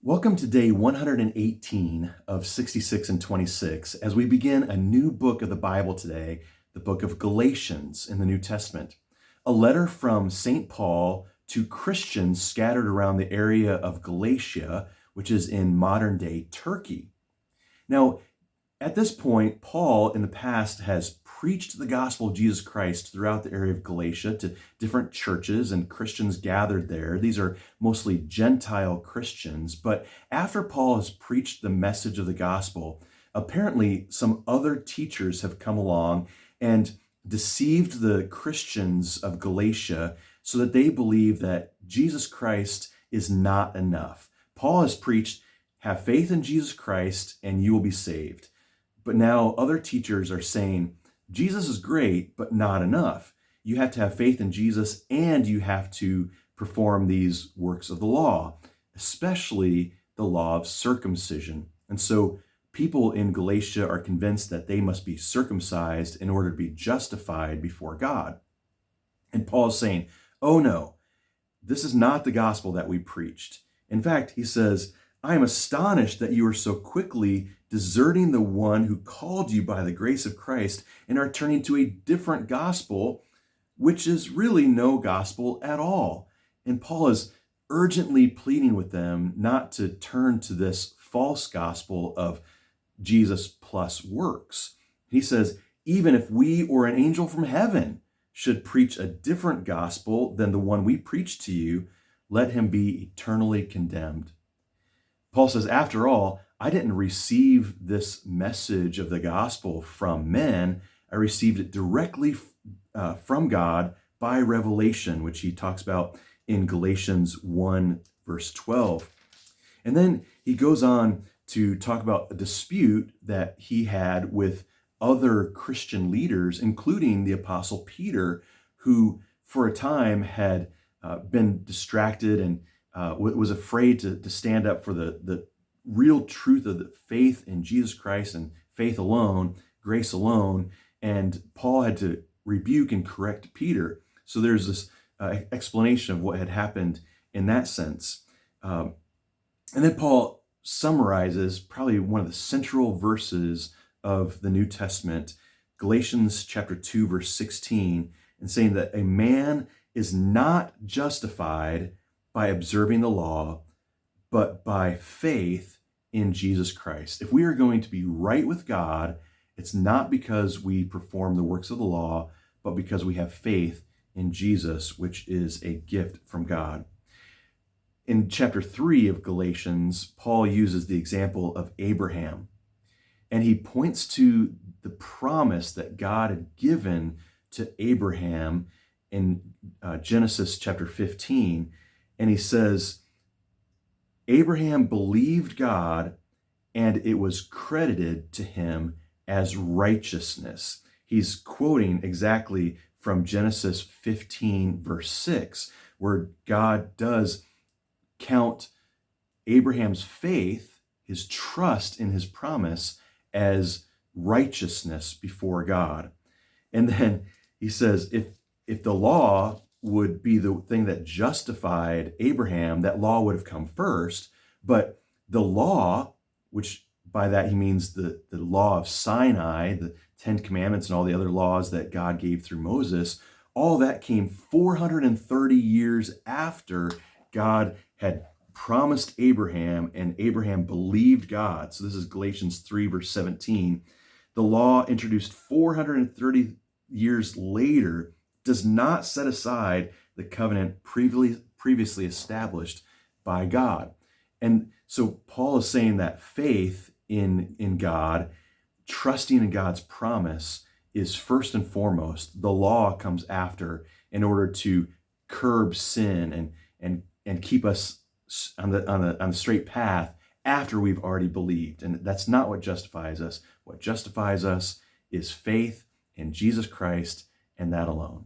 Welcome to day 118 of 66 and 26 as we begin a new book of the Bible today, the book of Galatians in the New Testament, a letter from St. Paul to Christians scattered around the area of Galatia, which is in modern-day Turkey. Now, at this point, Paul in the past has preached the gospel of Jesus Christ throughout the area of Galatia to different churches and Christians gathered there. These are mostly Gentile Christians. But after Paul has preached the message of the gospel, apparently some other teachers have come along and deceived the Christians of Galatia so that they believe that Jesus Christ is not enough. Paul has preached, have faith in Jesus Christ and you will be saved. But now other teachers are saying, Jesus is great, but not enough. You have to have faith in Jesus and you have to perform these works of the law, especially the law of circumcision. And so people in Galatia are convinced that they must be circumcised in order to be justified before God. And Paul is saying, oh no, this is not the gospel that we preached. In fact, he says, I am astonished that you are so quickly deserting the one who called you by the grace of Christ and are turning to a different gospel, which is really no gospel at all. And Paul is urgently pleading with them not to turn to this false gospel of Jesus plus works. He says, even if we or an angel from heaven should preach a different gospel than the one we preach to you, let him be eternally condemned. Paul says, after all, I didn't receive this message of the gospel from men. I received it directly from God by revelation, which he talks about in Galatians 1, verse 12. And then he goes on to talk about a dispute that he had with other Christian leaders, including the Apostle Peter, who for a time had been distracted and was afraid to stand up for the real truth of the faith in Jesus Christ and faith alone, grace alone. And Paul had to rebuke and correct Peter. So there's this explanation of what had happened in that sense. And then Paul summarizes probably one of the central verses of the New Testament, Galatians chapter 2, verse 16, and saying that a man is not justified by observing the law, but by faith in Jesus Christ. If we are going to be right with God, it's not because we perform the works of the law, but because we have faith in Jesus, which is a gift from God. In chapter 3 of Galatians, Paul uses the example of Abraham, and he points to the promise that God had given to Abraham in Genesis chapter 15. And he says, Abraham believed God and it was credited to him as righteousness. He's quoting exactly from Genesis 15, verse 6, where God does count Abraham's faith, his trust in his promise, as righteousness before God. And then he says, if the law would be the thing that justified Abraham, that law would have come first. But the law, which by that he means the law of Sinai, the 10 Commandments and all the other laws that God gave through Moses, all that came 430 years after God had promised Abraham and Abraham believed God. So this is Galatians 3, verse 17. The law introduced 430 years later does not set aside the covenant previously established by God. And so Paul is saying that faith in God, trusting in God's promise, is first and foremost. The law comes after in order to curb sin and keep us on the straight path after we've already believed. And that's not what justifies us. What justifies us is faith in Jesus Christ and that alone.